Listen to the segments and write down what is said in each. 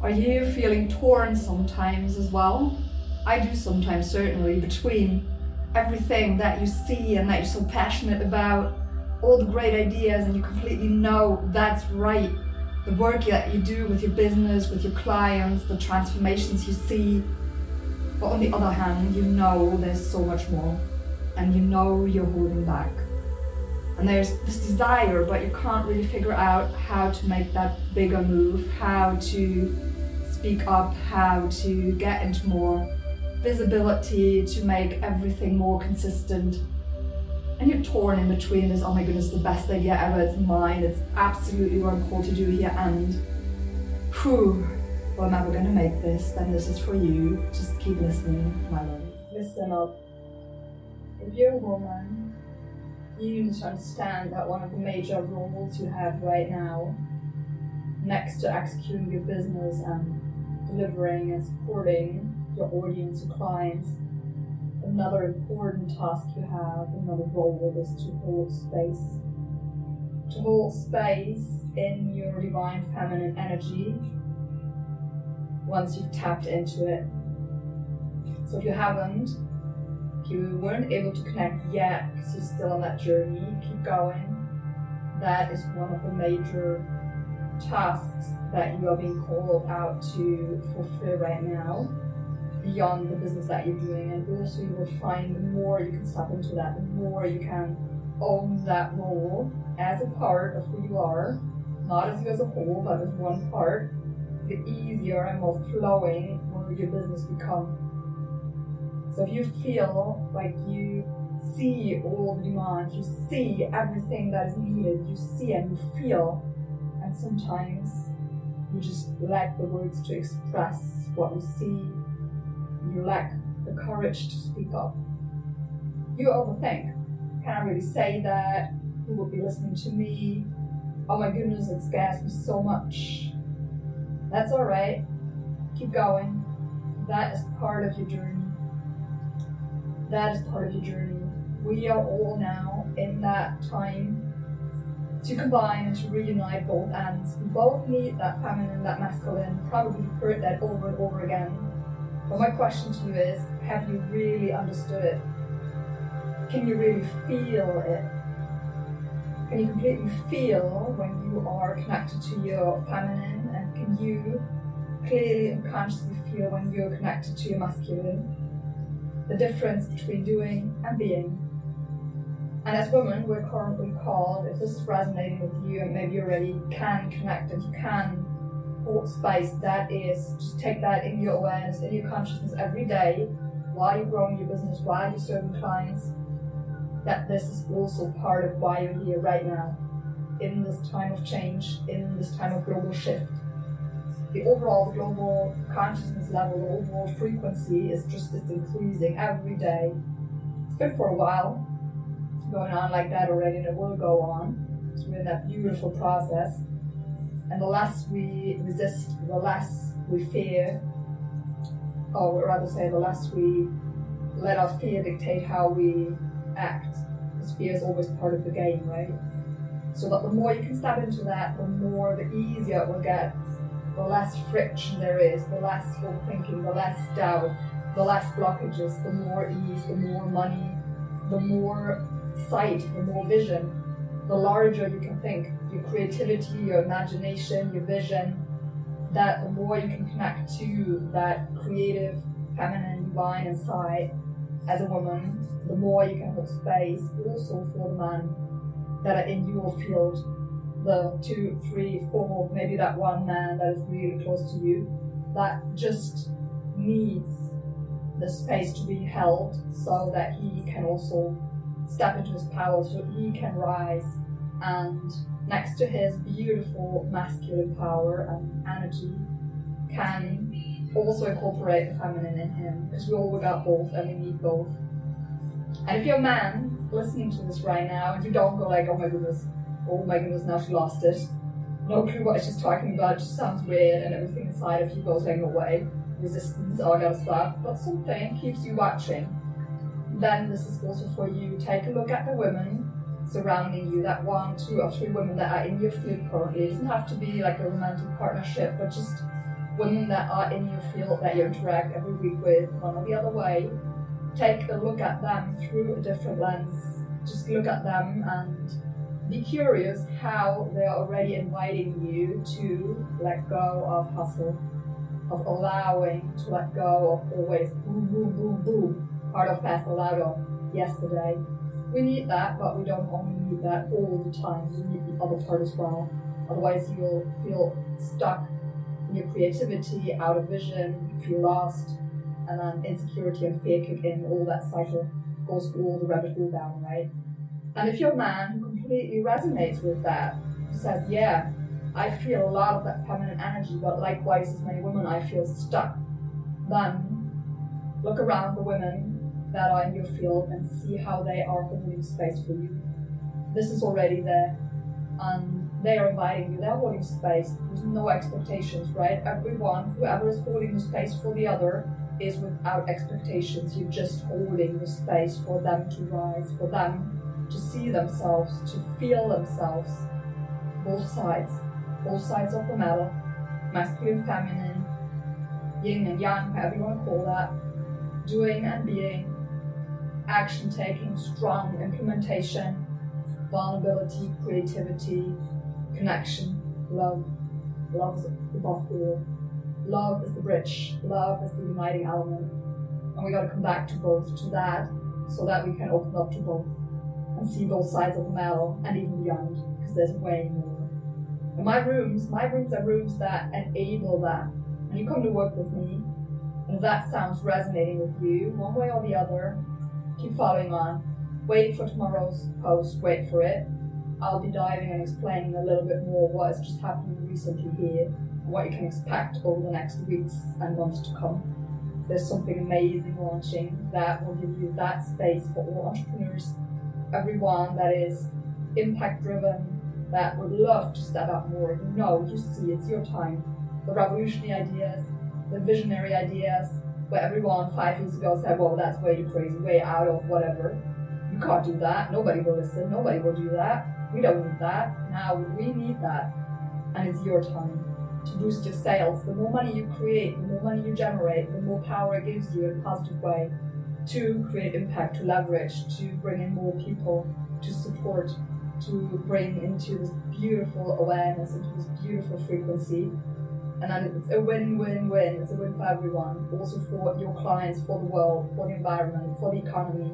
Are you feeling torn sometimes as well? I do sometimes, certainly, between everything that you see and that you're so passionate about, all the great ideas, and you completely know that's right. The work that you do with your business, with your clients, the transformations you see. But on the other hand, you know there's so much more, and you know you're holding back. And there's this desire, but you can't really figure out how to make that bigger move, how to speak up, how to get into more visibility, to make everything more consistent. And you're torn in between this, oh my goodness, the best idea ever, it's mine, it's absolutely what I'm called to do here, and well, I'm never gonna make this, then this is for you. Just keep listening, my love. Listen up. If you're a woman, you need to understand that one of the major roles you have right now, next to executing your business and delivering and supporting your audience, your clients, another important task you have, another role, is to hold space. To hold space in your divine feminine energy once you've tapped into it. So if you haven't, if you weren't able to connect yet because you're still on that journey, keep going. That is one of the major tasks that you are being called out to fulfill right now, beyond the business that you're doing. And also you will find the more you can step into that, the more you can own that role as a part of who you are, not as you as a whole, but as one part, the easier and more flowing will your business become. So if you feel like you see all the demands, you see everything that is needed, you see and you feel, and sometimes you just lack the words to express what you see, you lack the courage to speak up. You overthink. Can I really say that? Who will be listening to me? Oh my goodness, it scares me so much. That's alright. Keep going. That is part of your journey. That is part of your journey. We are all now in that time to combine and to reunite both ends. We both need that feminine, that masculine. Probably you've heard that over and over again. But my question to you is, have you really understood it? Can you really feel it? Can you completely feel when you are connected to your feminine? And can you clearly and consciously feel when you're connected to your masculine? The difference between doing and being. And as women, we're currently called, if this is resonating with you and maybe you already can connect and you can hold space, that is, just take that in your awareness, in your consciousness every day, while you're growing your business, while you're serving clients, that this is also part of why you're here right now, in this time of change, in this time of global shift. The overall global consciousness level, the overall frequency is just, it's increasing every day. It's been for a while going on like that already, and it will go on. So we're in that beautiful process. And the less we resist, the less we fear, or rather say the less we let our fear dictate how we act. Because fear is always part of the game, right? So that the more you can step into that, the more, the easier it will get. The less friction there is, the less overthinking, the less doubt, the less blockages, the more ease, the more money, the more sight, the more vision, the larger you can think, your creativity, your imagination, your vision, that the more you can connect to that creative, feminine, divine inside as a woman, the more you can hold space also for the men that are in your field. The 2, 3, 4, maybe that one man that is really close to you, that just needs the space to be held so that he can also step into his power, so he can rise, and next to his beautiful masculine power and energy can also incorporate the feminine in him, because we all got both and we need both. And if you're a man listening to this right now and you don't go like, oh my goodness, now she lost it. No clue what she's talking about, it just sounds weird, and everything inside of you goes like, no way. Resistance, oh I gotta stop. But something keeps you watching. Then this is also for you. Take a look at the women surrounding you, that 1, 2, or 3 women that are in your field currently. It doesn't have to be like a romantic partnership, but just women that are in your field that you interact every week with, one or the other way, take a look at them through a different lens. Just look at them and be curious how they are already inviting you to let go of hustle, of allowing to let go of always boom, boom, boom, boom, hard or fast or loud or yesterday. We need that, but we don't only need that all the time. We need the other part as well. Otherwise you'll feel stuck in your creativity, out of vision, you feel lost, and then insecurity and fear kick in, all that cycle goes all the rabbit hole down, right? And if you're a man who completely resonates with that, who says, yeah, I feel a lot of that feminine energy, but likewise as many women, I feel stuck, then look around the women that are in your field and see how they are holding space for you. This is already there, and they are inviting you, they're holding space. There's no expectations, right? Everyone, whoever is holding the space for the other, is without expectations. You're just holding the space for them to rise, for them to see themselves, to feel themselves. Both sides of the metal, masculine, feminine, yin and yang, however you want to call that, doing and being, action taking, strong implementation, vulnerability, creativity, connection, love. Love is above all. Love is the bridge. Love is the uniting element. And we got to come back to both, to that, so that we can open up to both and see both sides of the metal and even beyond, because there's way more. And my rooms are rooms that enable that. And you come to work with me, and if that sounds resonating with you, one way or the other, keep following on. Wait for tomorrow's post, wait for it. I'll be diving and explaining a little bit more what has just happened recently here, and what you can expect over the next weeks and months to come. There's something amazing launching that will give you that space for all entrepreneurs, everyone that is impact driven, that would love to step up more. You see, it's your time. The revolutionary ideas, the visionary ideas, where everyone 5 years ago said, well, that's way too crazy, way out of whatever. You can't do that. Nobody will listen. Nobody will do that. We don't need that. Now we need that. And it's your time to boost your sales. The more money you create, the more money you generate, the more power it gives you in a positive way to create impact, to leverage, to bring in more people, to support, to bring into this beautiful awareness, into this beautiful frequency. And then it's a win-win-win. It's a win for everyone. Also for your clients, for the world, for the environment, for the economy,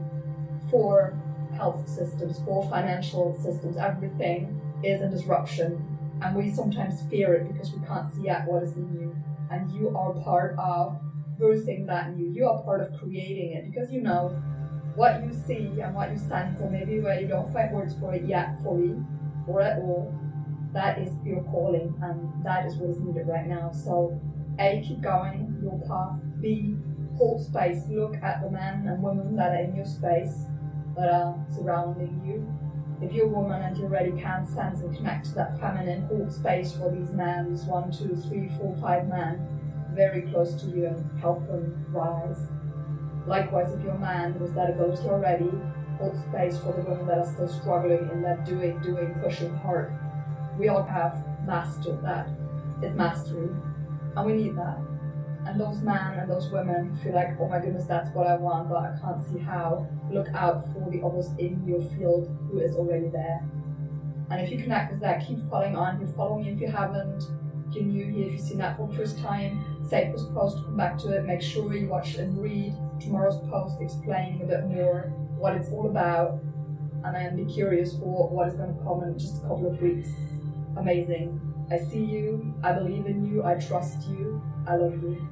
for health systems, for financial systems. Everything is a disruption. And we sometimes fear it because we can't see yet what is new. And you are part of birthing that new. You are part of creating it, because you know what you see and what you sense, or maybe where you don't find words for it yet fully or at all. That is your calling, and that is what is needed right now. So A, keep going your path. B, hold space. Look at the men and women that are in your space, that are surrounding you. If you're a woman and you already can sense and connect to that feminine, hold space for these men, these 1, 2, 3, 4, 5 men very close to you, and help them rise. Likewise, if you're a man with that ability already, hold space for the women that are still struggling in that doing, pushing hard. We all have mastered that. It's mastery. And we need that. And those men and those women feel like, oh my goodness, that's what I want, but I can't see how. Look out for the others in your field who is already there. And if you connect with that, keep following on. You follow me if you haven't. If you're new here, if you've seen that for the first time, save this post, come back to it. Make sure you watch and read tomorrow's post explaining a bit more what it's all about. And then be curious for what is going to come in just a couple of weeks. Amazing. I see you. I believe in you. I trust you. I love you.